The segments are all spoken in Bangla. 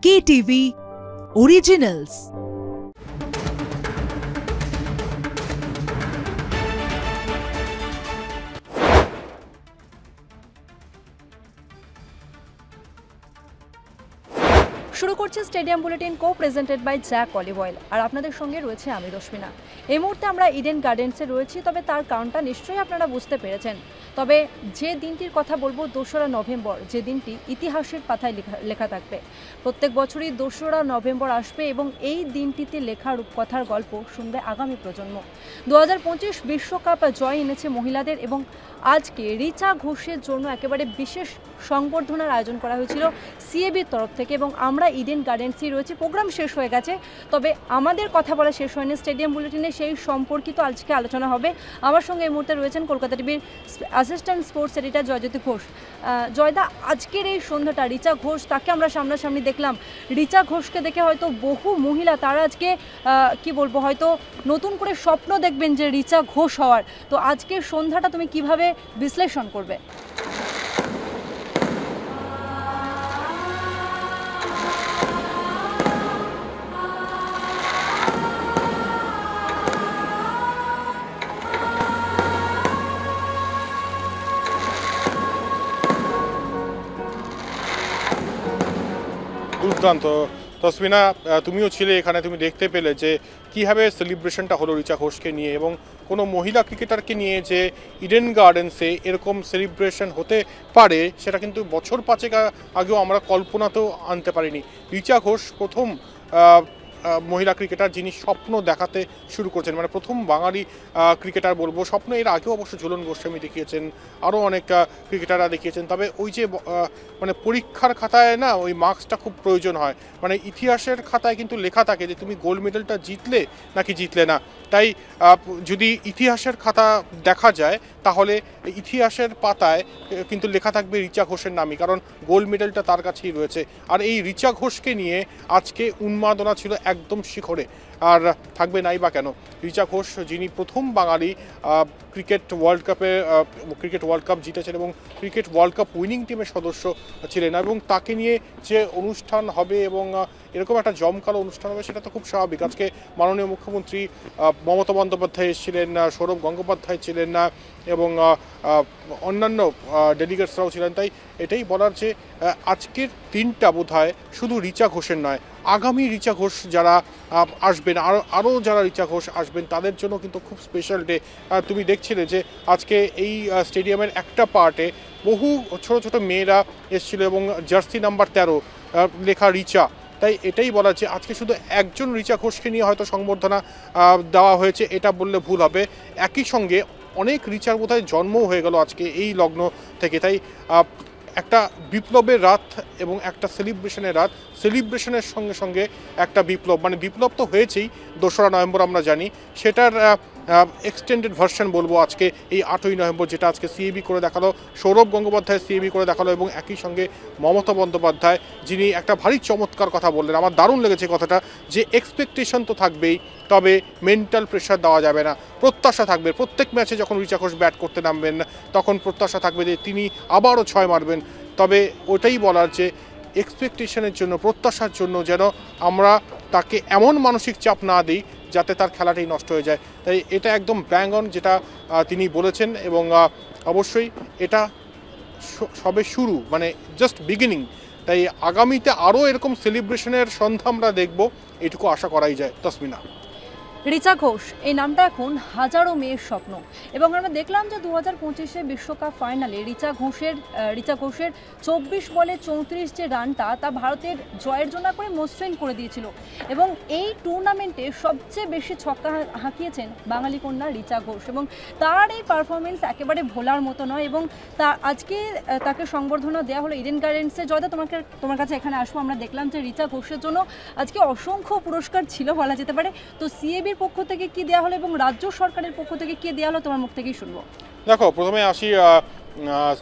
KTV Originals। শুরু করছে stadium bulletin co presented by Jack olive oil. আর আপনাদের সঙ্গে রয়েছে আমি রশ্মিনা। এই মুহূর্তে আমরা ইডেন গার্ডেন্সে রয়েছি, তবে তার কারণটা নিশ্চয়ই আপনারা বুঝতে পেরেছেন। তবে যে দিনটির কথা বলবো 2রা নভেম্বর, যে দিনটি ইতিহাসের পাতায় লেখা থাকবে। প্রত্যেক বছরই 2রা নভেম্বর আসবে এবং এই দিনটিতে লেখা রূপকথার গল্প শুনবে আগামী প্রজন্ম। 2025 বিশ্বকাপ জয় এনেছে মহিলাদের এবং আজকে রিচা ঘোষের জন্য একেবারে বিশেষ সংবর্ধনার আয়োজন করা হয়েছিল সিএবির তরফ থেকে এবং আমরা ইডেন গার্ডেন্সেই রয়েছে। প্রোগ্রাম শেষ হয়ে গেছে, তবে আমাদের কথা বলা শেষ হয়নি। স্টেডিয়াম বুলেটিনে সেই সম্পর্কিত আজকে আলোচনা হবে। আমার সঙ্গে এই মুহূর্তে রয়েছেন কলকাতা টিভির assistant sports editor Joyjyoti Ghosh. জয়দা, আজকের এই সন্ধ্যাটা রিচা ঘোষ, তাকে আমরা সামনাসামনি দেখলাম। রিচা ঘোষকে দেখে হয়তো বহু মহিলা তারা আজকে কি বলবো, হয়তো নতুন করে স্বপ্ন দেখবেন যে রিচা ঘোষ হওয়ার। তো আজকের সন্ধ্যাটা তুমি কিভাবে বিশ্লেষণ করবে? দুর্দান্ত। তসমিনা, তুমিও ছিলে এখানে, তুমি দেখতে পেলে যে কীভাবে সেলিব্রেশনটা হলো রিচা ঘোষকে নিয়ে, এবং কোনো মহিলা ক্রিকেটারকে নিয়ে যে ইডেন গার্ডেন্সে এরকম সেলিব্রেশন হতে পারে সেটা কিন্তু বছর 5 আগেও আমরা কল্পনাতেও আনতে পারিনি। রিচা ঘোষ প্রথম মহিলা ক্রিকেটার যিনি স্বপ্ন দেখাতে শুরু করছেন, মানে প্রথম বাঙালি ক্রিকেটার বলবো। স্বপ্ন এর আগেও অবশ্য ঝুলন গোস্বামী দেখিয়েছেন, আরও অনেক ক্রিকেটাররা দেখিয়েছেন। তবে ওই যে মানে পরীক্ষার খাতায় না ওই মার্কসটা খুব প্রয়োজন হয়, মানে ইতিহাসের খাতায় কিন্তু লেখা থাকে যে তুমি গোল্ড মেডেলটা জিতলে নাকি জিতলে না। তাই যদি ইতিহাসের খাতা দেখা যায় তাহলে ইতিহাসের পাতায় কিন্তু লেখা থাকবে রিচা ঘোষের নামই, কারণ গোল্ড মেডেলটা তার কাছেই রয়েছে। আর এই রিচা ঘোষকে নিয়ে আজকে উন্মাদনা ছিল একদম শিখরে, আর থাকবে নাই বা কেন। রিচা ঘোষ যিনি প্রথম বাঙালি ক্রিকেট ওয়ার্ল্ড কাপ জিতেছেন এবং ক্রিকেট ওয়ার্ল্ড কাপ উইনিং টিমের সদস্য ছিলেন, এবং তাকে নিয়ে যে অনুষ্ঠান হবে এবং এরকম একটা জমকালো অনুষ্ঠান হবে সেটা তো খুব স্বাভাবিক। আজকে মাননীয় মুখ্যমন্ত্রী মমতা বন্দ্যোপাধ্যায় ছিলেন, সৌরভ গঙ্গোপাধ্যায় ছিলেন এবং অন্যান্য ডেলিগেটসরাও ছিলেন। তাই এটাই বলার যে আজকের দিনটা বোধহয় শুধু রিচা ঘোষের নয়, আগামী রিচা ঘোষ যারা আসবেন, আরও যারা রিচা ঘোষ আসবেন তাদের জন্য কিন্তু খুব স্পেশাল ডে। তুমি দেখছিলে যে আজকে এই স্টেডিয়ামের একটা পার্টে বহু ছোট ছোট মেয়েরা এসেছিল এবং জার্সি নাম্বার 13 লেখা রিচা। তাই এটাই বলা যে আজকে শুধু একজন রিচা ঘোষকে নিয়ে হয়তো সংবর্ধনা দেওয়া হয়েছে এটা বললে ভুল হবে। একই সঙ্গে অনেক রিচার বোধহয় জন্মও হয়ে গেল আজকে এই লগ্ন থেকে। তাই একটা বিপ্লবের রাত এবং একটা সেলিব্রেশনের রাত, সেলিব্রেশনের সঙ্গে সঙ্গে একটা বিপ্লব, মানে বিপ্লব তো হয়েছেই 2রা নভেম্বর আমরা জানি, সেটার এক্সটেন্ডেড ভার্সন বলবো আজকে এই 8ই নভেম্বর, যেটা আজকে সিএবি করে দেখালো, সৌরভ গঙ্গোপাধ্যায় সিএবি করে দেখালো, এবং একই সঙ্গে মমতা বন্দ্যোপাধ্যায় যিনি একটা ভারী চমৎকার কথা বললেন। আমার দারুণ লেগেছে কথাটা, যে এক্সপেকটেশন তো থাকবেই, তবে মেন্টাল প্রেশার দেওয়া যাবে না। প্রত্যাশা থাকবে, প্রত্যেক ম্যাচে যখন রিচা ঘোষ ব্যাট করতে নামবেন তখন প্রত্যাশা থাকবে যে তিনি আবারও 6 মারবেন। তবে ওটাই বলার যে এক্সপেকটেশনের জন্য, প্রত্যাশার জন্য যেন আমরা তাকে এমন মানসিক চাপ না দিই যাতে তার খেলাটাই নষ্ট হয়ে যায়। তাই এটা একদম ব্যাং অন যেটা তিনি বলেছেন, এবং অবশ্যই এটা সবে শুরু, মানে জাস্ট বিগিনিং। তাই আগামীতে আরও এরকম সেলিব্রেশনের সন্ধ্যা আমরা দেখব, এটুকু আশা করাই যায়। তসমিনা, রিচা ঘোষ এই নামটা এখন হাজারো মেয়ের স্বপ্ন, এবং আমরা দেখলাম যে 2025 বিশ্বকাপ ফাইনালে রিচা ঘোষের 24 বলে 34 যে রানটা, তা ভারতের জয়ের জন্য করে মসৃণ করে দিয়েছিল। এবং এই টুর্নামেন্টে সবচেয়ে বেশি ছক্কা হাঁকিয়েছেন বাঙালি কন্যা রিচা ঘোষ, এবং তার এই পারফরমেন্স একেবারে ভোলার মতো নয়। এবং আজকে তাকে সংবর্ধনা দেওয়া হলো ইডেন গার্ডেন্সে। জয়দা, তোমার কাছে এখানে আসবো। আমরা দেখলাম যে রিচা ঘোষের জন্য আজকে অসংখ্য পুরস্কার ছিল বলা যেতে পারে। তো সিএবির পক্ষ থেকে কি দেওয়া হলো এবং রাজ্য সরকারের পক্ষ থেকে কি দেওয়া হলো, তোমার মুখ থেকেই শুনবো। দেখো, প্রথমে আসি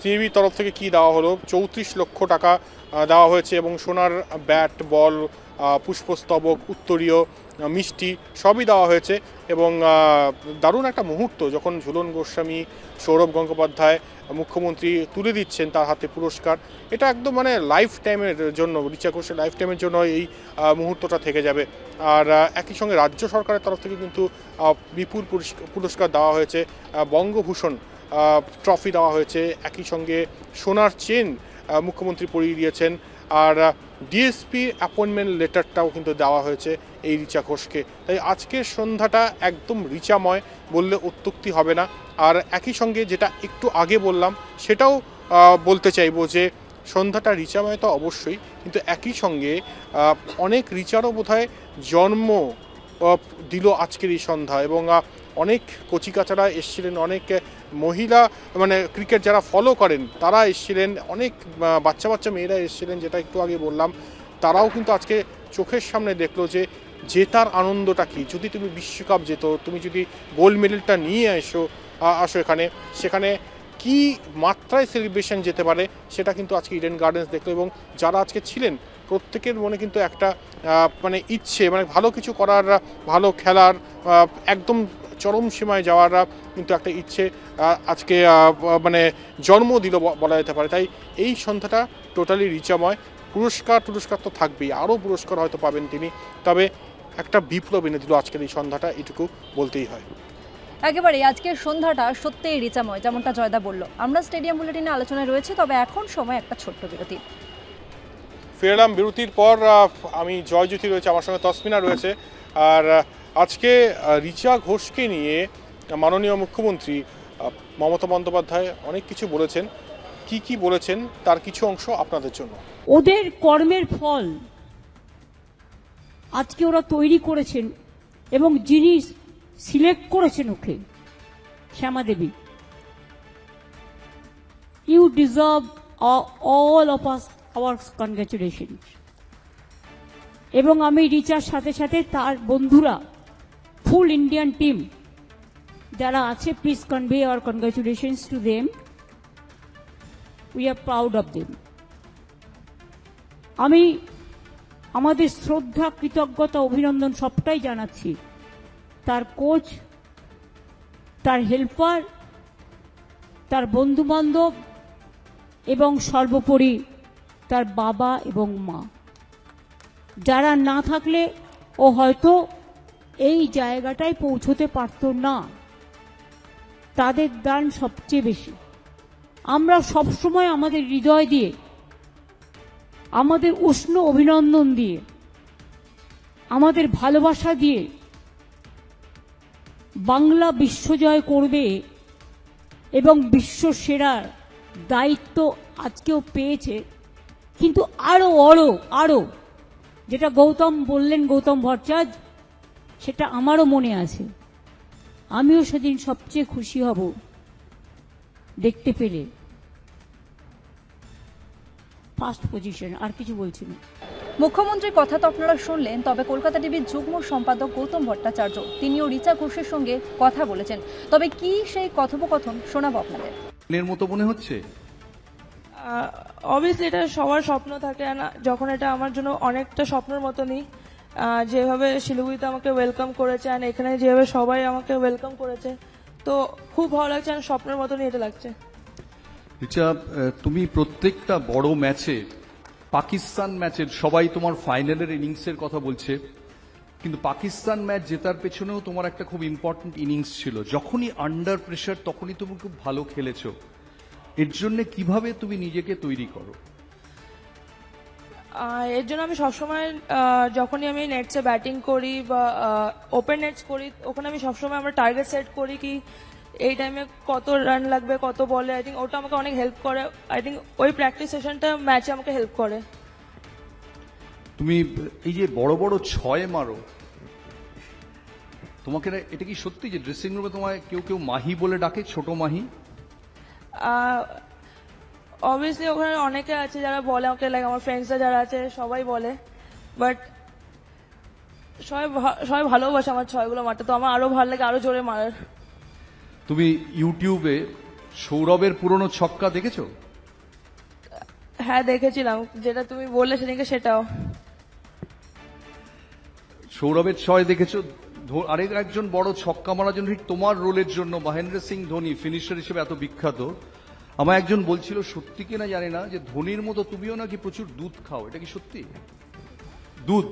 সিএবি তরফ থেকে কি দেওয়া হলো, 34 লক্ষ টাকা দেওয়া হয়েছে এবং সোনার ব্যাট বল, পুষ্পস্তবক, উত্তরীয়, মিষ্টি সবই দেওয়া হয়েছে। এবং দারুণ একটা মুহূর্ত যখন ঝুলন গোস্বামী, সৌরভ গঙ্গোপাধ্যায় মুখ্যমন্ত্রী তুলে দিচ্ছেন তার হাতে পুরস্কার। এটা একদম মানে লাইফ টাইমের জন্য, রিচা ঘোষের লাইফ টাইমের জন্য এই মুহূর্তটা থেকে যাবে। আর একই সঙ্গে রাজ্য সরকারের তরফ থেকে কিন্তু বিপুল পুরস্কার দেওয়া হয়েছে, বঙ্গভূষণ ট্রফি দেওয়া হয়েছে, একই সঙ্গে সোনার চেন মুখ্যমন্ত্রী পরিয়ে দিয়েছেন। আর ডিএসপি অ্যাপয়েন্টমেন্ট লেটারটাও কিন্তু দেওয়া হয়েছে এই রিচা ঘোষকে। তাই আজকের সন্ধ্যাটা একদম রিচাময় বললে অত্যুক্তি হবে না। আর একই সঙ্গে যেটা একটু আগে বললাম সেটাও বলতে চাইবো যে সন্ধ্যাটা রিচাময় তো অবশ্যই, কিন্তু একই সঙ্গে অনেক রিচারও বোধহয় জন্ম দিল আজকের এই সন্ধ্যা। এবং অনেক কচিকাচারা এসেছিলেন, অনেক মহিলা মানে ক্রিকেট যারা ফলো করেন তারা এসেছিলেন, অনেক বাচ্চা বাচ্চা মেয়েরা এসেছিলেন, যেটা একটু আগে বললাম। তারাও কিন্তু আজকে চোখের সামনে দেখলো যে জেতার আনন্দটা কী। যদি তুমি বিশ্বকাপ যেত, তুমি যদি গোল্ড মেডেলটা নিয়ে আসো এখানে, সেখানে কি মাত্রায় সেলিব্রেশন যেতে পারে সেটা কিন্তু আজকে ইডেন গার্ডেন্স দেখলো। এবং যারা আজকে ছিলেন প্রত্যেকের মনে কিন্তু একটা মানে ইচ্ছে, মানে ভালো কিছু করার, ভালো খেলার, একদম চরম সীমায় যাওয়ার কিন্তু একটা ইচ্ছে আজকে মানে জন্ম দিল বলা যেতে পারে। তাই এই সন্ধ্যাটা টোটালি রিচাময়। পুরস্কার তো থাকবেই, আরও পুরস্কার হয়তো পাবেন তিনি, তবে একটা বিপ্লব এনে দিল আজকের এই সন্ধ্যাটা, এটুকু বলতেই হয়। একেবারে আজকের সন্ধ্যাটা সত্যিই রিচাময়, যেমনটা জয়দা বলল। আমরা স্টেডিয়াম বুলেটিনে আলোচনায় রয়েছি, তবে এখন সময় একটা ছোট্ট বিরতি। ফিরলাম বিরতির পর। আমি জয়জ্যোতি রয়েছে, আমার সঙ্গে তসমিনা রয়েছে। আর আজকে রিচা ঘোষকে নিয়ে মাননীয় মুখ্যমন্ত্রী মমতা বন্দ্যোপাধ্যায় অনেক কিছু বলেছেন। কি বলেছেন তার কিছু অংশ আপনাদের জন্য। ওদের কর্মের ফল আজকে ওরা তৈরি করেছেন, এবং যিনি সিলেক্ট করেছেন okay, Shyama Devi, you deserve all of us our congratulation. এবং আমি রিচার সাথে সাথে তার বন্ধুরা, ফুল ইন্ডিয়ান টিম যারা আছে, please convey our congratulations to them. We are proud of them. আমি আমাদের শ্রদ্ধা, কৃতজ্ঞতা, অভিনন্দন সবটাই জানাচ্ছি তার কোচ, তার হেল্পার, তার বন্ধুবান্ধব এবং সর্বোপরি তার বাবা এবং মা, যারা না থাকলে ও হয়তো এই জায়গাটায় পৌঁছতে পারত না। তাদের দান সবচেয়ে বেশি। আমরা সবসময় আমাদের হৃদয় দিয়ে, আমাদের উষ্ণ অভিনন্দন দিয়ে, আমাদের ভালোবাসা দিয়ে বাংলা বিশ্বজয় করবে এবং বিশ্ব সেরার দায়িত্ব আজকেও পেয়েছে। কিন্তু আরো যেটা গৌতম বললেন, গৌতম ভট্টাচার্য, সেটা আমারও মনে আছে। আমিও সেদিন সবচেয়ে খুশি হব দেখতে পেলে ফার্স্ট পজিশন। আর কিছু বলছি না। মুখ্যমন্ত্রীর কথা তো আপনারা শুনলেন, তবে কলকাতা টিভির যুগ্ম সম্পাদক গৌতম ভট্টাচার্য তিনিও রিচা ঘোষের সঙ্গে কথা বলেছেন। তবে কি সেই কথোপকথন শোনাবো আপনাদের। এর মতো মনে হচ্ছে অবভিয়াসলি এটা সবার স্বপ্ন থাকে না, যখন এটা আমার জন্য অনেকটা স্বপ্নের মতনই। যেভাবে শিলিগুড়িতে আমাকে ওয়েলকাম করেছে আর এখানে যেভাবে সবাই আমাকে ওয়েলকাম করেছে, তো খুব ভালো লাগছে আর স্বপ্নের মতনই এটা লাগছে। রিচা, তুমি প্রত্যেকটা বড় ম্যাচে, পাকিস্তান ম্যাচের সবাই তোমার ফাইনালের ইনিংসের কথা বলছে, কিন্তু পাকিস্তান ম্যাচ জেতার পেছনেও তোমার একটা খুব ইম্পর্টেন্ট ইনিংস ছিল। যখনই আন্ডার প্রেশার তখনই তুমি খুব ভালো খেলেছো। এর জন্য কিভাবে তুমি নিজেকে তৈরি করো? এর জন্য আমি সবসময় যখনই আমি নেটসে ব্যাটিং করি বা ওপেন নেটস করি, ওখানে আমি সবসময় আমার টার্গেট সেট করি কি এই টাইমে কত রান লাগবে, কত বলে। আই থিঙ্ক ওটা আমাকে অনেক হেল্প করে। আই থিঙ্ক ওই প্র্যাকটিস সেশনটা ম্যাচে আমাকে হেল্প করে। তুমি এই যে বড় বড় ছয় মারো, তোমাকে এটা কি সত্যি যে ড্রেসিং রুমে তোমায় কেউ মাহি বলে ডাকে, ছোট মাহি? অবভিয়াসলি ওখানে অনেকে আছে যারা বলে আমাকে, লাইক আমার ফ্রেন্ডসরা যারা আছে সবাই বলে, বাট সবাই ভালোবাসে আমার ছয়গুলো মারতে, তো আমার আরো ভালো লাগে আরো জোরে মারার। তুমি ইউটিউবে সৌরভের পুরনো ছক্কা দেখেছো? হ্যাঁ দেখেছিলাম, যেটা তুমি বললে সেদিনকে সেটাও। সৌরভের ছয় দেখেছো? আরেক একজন বড় ছক্কা মারার জন্য ঠিক তোমার রোলের জন্য মহেন্দ্র সিং ধোনি ফিনিশার হিসেবে এত বিখ্যাত। আমার একজন বলছিল, সত্যি কিনা জানি না, যে ধোনির মতো তুমিও নাকি প্রচুর দুধ খাও, এটা কি সত্যি? দুধ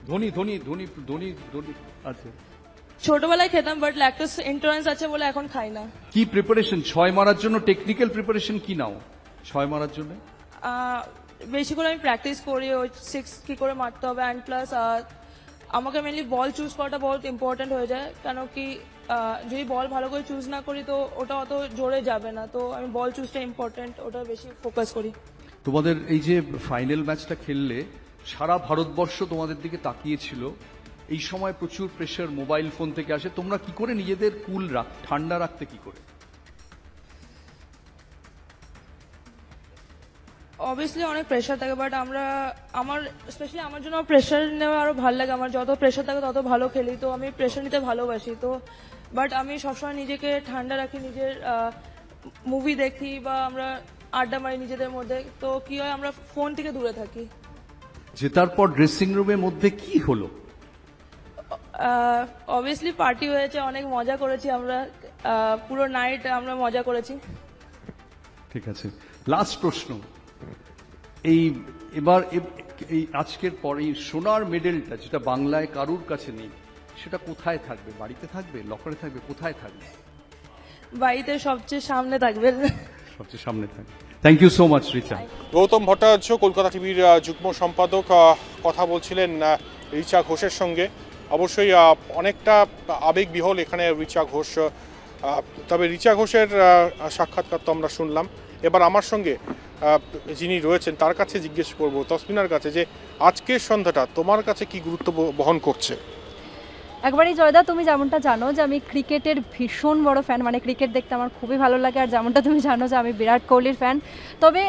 ধোনি ধোনি ধোনি ধোনি ধোনি আচ্ছা, ছোটবেলায় খেতাম, বাট ল্যাকটোজ ইন্টলারেন্স আছে বলে এখন খাই না। কি প্রিপারেশন ছয় মারার জন্য, টেকনিক্যাল প্রিপারেশন কি নাও ছয় মারার জন্য? বেশি করে আমি প্র্যাকটিস করি ওই 6 কি করে মারতে হবে, অ্যান্ড প্লাস আমাকে মেনলি বল চুজ করাটা বহুত ইম্পর্টেন্ট হয়ে যায়, কেন কি যদি বল ভালো করে চুজ না করি তো ওটা অত জোরে যাবে না, তো আমি বল চুজটা ইম্পর্টেন্ট, ওটা বেশি ফোকাস করি। তোমাদের এই যে ফাইনাল ম্যাচটা খেললে সারা ভারতবর্ষ তোমাদের দিকে তাকিয়েছিল, এই সময় প্রচুর প্রেশার মোবাইল ফোন থেকে আসে, তোমরা কি করে নিজেদের কুল ঠান্ডা রাখতে কি করে? অবভিয়াসলি অনেক প্রেশার থাকে, বাট স্পেশালি আমার জন্য প্রেশার নেওয়া আরো ভালো লাগে, আমার যত প্রেশার থাকে তত ভালো খেলি, তো আমি প্রেশার নিতে ভালোবাসি, তো বাট আমি সবসময় নিজেকে ঠান্ডা রাখি, নিজের মুভি দেখি বা আমরা আড্ডা মারি নিজেদের মধ্যে, তো কি হয় আমরা ফোন থেকে দূরে থাকি। জেতার পর ড্রেসিং রুমের মধ্যে কি হলো? অবভিয়াসলি পার্টি হয়েছে, অনেক মজা করেছি আমরা, পুরো নাইট আমরা মজা করেছি। ঠিক আছে, লাস্ট প্রশ্ন, এবার এই আজকের পর এই সোনার মেডেলটা যেটা বাংলায় কারুর কাছে নেই, সেটা কোথায় থাকবে? বাড়িতে থাকবে, লকারে থাকবে, কোথায় থাকবে? বাড়িতে সবচেয়ে সামনে থাকবে। সবচেয়ে সামনে থাকবে। Thank you so much Richa. Gautam Bhattacharya, Kolkata টিভির যুগ্ম সম্পাদক, কথা বলছিলেন রিচা ঘোষের সঙ্গে। অবশ্যই অনেকটা আবেগবিহল এখানে রিচা ঘোষ, তবে রিচা ঘোষের সাক্ষাৎকার তো আমরা শুনলাম। এবার আমার সঙ্গে যিনি রয়েছেন তার কাছে জিজ্ঞেস করব, তসমিনার কাছে, যে আজকের সন্ধ্যাটা তোমার কাছে কি গুরুত্ব বহন করছে? একবারই জয়দা, তুমি যেমনটা জানো যে আমি ক্রিকেটের ভীষণ বড় ফ্যান, মানে ক্রিকেট দেখতে আমার খুবই ভালো লাগে, আর যেমনটা তুমি জানো যে আমি বিরাট কোহলির ফ্যান। তবে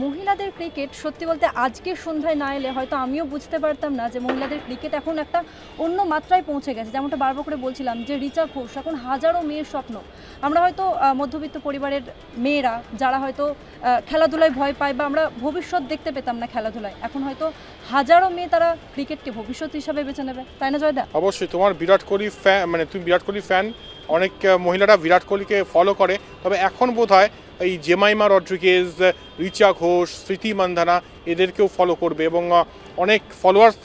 মহিলাদের ক্রিকেট সত্যি বলতে আজকের সন্ধ্যায় না এলে হয়তো আমিও বুঝতে পারতাম না যে মহিলাদের ক্রিকেট এখন একটা অন্য মাত্রায় পৌঁছে গেছে। যেমনটা বারবার করে বলছিলাম যে রিচা ঘোষ এখন হাজারো মেয়ের স্বপ্ন। আমরা হয়তো মধ্যবিত্ত পরিবারের মেয়েরা যারা হয়তো খেলাধুলায় ভয় পায় বা আমরা ভবিষ্যৎ দেখতে পেতাম না খেলাধুলায়, এখন হয়তো হাজারো মেয়ে তারা ক্রিকেটকে ভবিষ্যৎ হিসাবে বেছে নেবে, তাই না জয়দা? অবশ্যই, তোমার বিরাট কোহলি ফ্যান, মানে তুমি বিরাট কোহলি ফ্যান, অনেক মহিলারা বিরাট কোহলিকে ফলো করে, তবে এখন বোধহয় এই জেমাইমা রড্রিগেজ, রিচা ঘোষ, স্মৃতি মান্ধানা এদেরকেও ফলো করবে, এবং অনেক ফলোয়ার্স,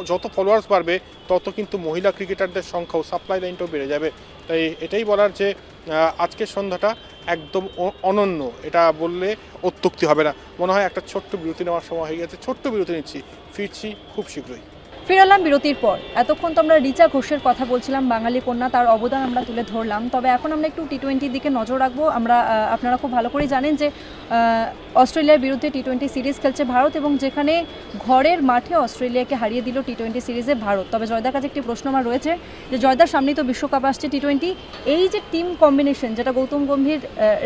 যত ফলোয়ার্স বাড়বে তত কিন্তু মহিলা ক্রিকেটারদের সংখ্যাও, সাপ্লাই লাইনটাও বেড়ে যাবে। তাই এটাই বলার যে আজকের সন্ধ্যাটা একদম অনন্য, এটা বললে অত্যুক্তি হবে না। মনে হয় একটা ছোট্ট বিরতি নেওয়ার সময় হয়ে গেছে, ছোট্ট বিরতি নিচ্ছি, ফিরছি খুব শীঘ্রই। ফিরলাম বিরতির পর। এতক্ষণ তো আমরা রিচা ঘোষের কথা বলছিলাম, বাঙালি কন্যা, তার অবদান আমরা তুলে ধরলাম। তবে এখন আমরা একটু টি-20 দিকে নজর রাখবো। আপনারা খুব ভালো করেই জানেন যে অস্ট্রেলিয়ার বিরুদ্ধে টি-20 সিরিজ খেলছে ভারত, এবং যেখানে ঘরের মাঠে অস্ট্রেলিয়াকে হারিয়ে দিল টি-20 সিরিজে ভারত। তবে জয়দার কাছে একটি প্রশ্ন আমার রয়েছে, যে জয়দার সামনেই তো বিশ্বকাপ আসছে টি-20, এই যে টিম কম্বিনেশন যেটা গৌতম গম্ভীর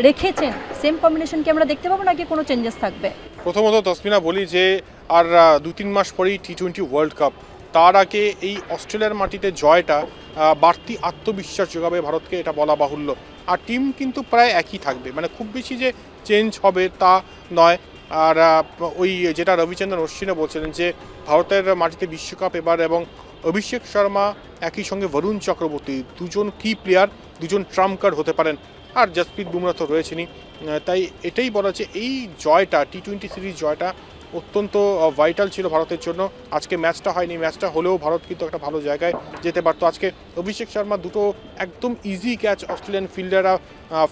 রেখেছেন, সেম কম্বিনেশন কি আমরা দেখতে পাবো নাকি কোনো চেঞ্জেস থাকবে? প্রথমত তসমিনা বলি যে আর 2-3 মাস পরেই টি-20 ওয়ার্ল্ড কাপ, তার আগে এই অস্ট্রেলিয়ার মাটিতে জয়টা বাড়তি আত্মবিশ্বাস যোগাবে ভারতকে, এটা বলা বাহুল্য। আর টিম কিন্তু প্রায় একই থাকবে, মানে খুব বেশি যে চেঞ্জ হবে তা নয়। আর ওই যেটা রবিচন্দ্রন অশ্বিনও বলছিলেন যে ভারতের মাটিতে বিশ্বকাপ এবার, এবং অভিষেক শর্মা একই সঙ্গে বরুণ চক্রবর্তী, দুজন কি প্লেয়ার, দুজন ট্রাম্প কার্ড হতে পারেন, আর জসপ্রীত বুমরা তো রয়েছেনই। তাই এটাই বলা যে এই জয়টা, টি-20 সিরিজ জয়টা অত্যন্ত ভাইটাল ছিল ভারতের জন্য। আজকে ম্যাচটা হয়নি, ম্যাচটা হলেও ভারত কিন্তু একটা ভালো জায়গায় যেতে পারতো। আজকে অভিষেক শর্মা দুটো একদম ইজি ক্যাচ অস্ট্রেলিয়ান ফিল্ডাররা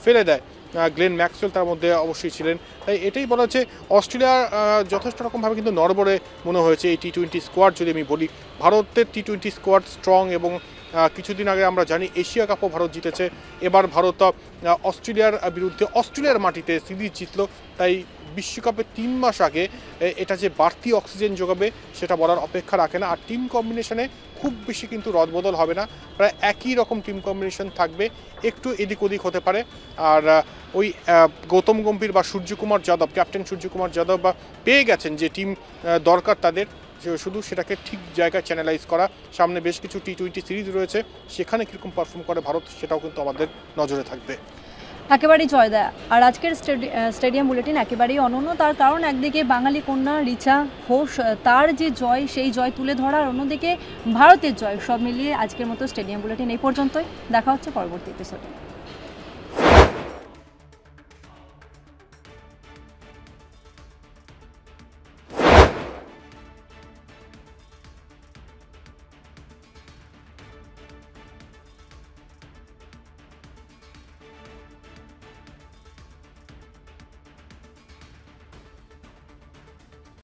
ফেলে দেয়, গ্লেন ম্যাক্সওয়েল তার মধ্যে অবশ্যই ছিলেন। তাই এটাই বলা হচ্ছে অস্ট্রেলিয়ার যথেষ্ট রকমভাবে কিন্তু নড়বড়ে মনে হয়েছে এই টি-20 স্কোয়াড। যদি আমি বলি ভারতের টি-20 স্কোয়াড স্ট্রং, এবং কিছুদিন আগে আমরা জানি এশিয়া কাপও ভারত জিতেছে। এবার ভারত অস্ট্রেলিয়ার বিরুদ্ধে অস্ট্রেলিয়ার মাটিতে সিরিজ জিতলো। তাই বিশ্বকাপের 3 মাস আগে এটা যে বাড়তি অক্সিজেন যোগাবে সেটা বলার অপেক্ষা রাখে না। আর টিম কম্বিনেশনে খুব বেশি কিন্তু রদবদল হবে না, প্রায় একই রকম টিম কম্বিনেশন থাকবে, একটু এদিক ওদিক হতে পারে। আর ওই গৌতম গম্ভীর বা সূর্যকুমার যাদব, ক্যাপ্টেন সূর্যকুমার যাদব বা পেয়ে গেছেন যে টিম দরকার তাদের, শুধু সেটাকে ঠিক জায়গায় চ্যানেলাইজ করা। সামনে বেশ কিছু টি20 সিরিজ রয়েছে, সেখানে কীরকম পারফর্ম করে ভারত সেটাও কিন্তু আমাদের নজরে থাকবে। একেবারেই জয়দা। আর আজকের স্টেডিয়াম বুলেটিন একেবারেই অনন্য, তার কারণ একদিকে বাঙালি কন্যা রিচা ঘোষ তার যে জয় সেই জয় তুলে ধরা, আর অন্যদিকে ভারতের জয়। সব মিলিয়ে আজকের মতো স্টেডিয়াম বুলেটিন এই পর্যন্তই। দেখা হচ্ছে পরবর্তী এপিসোডে।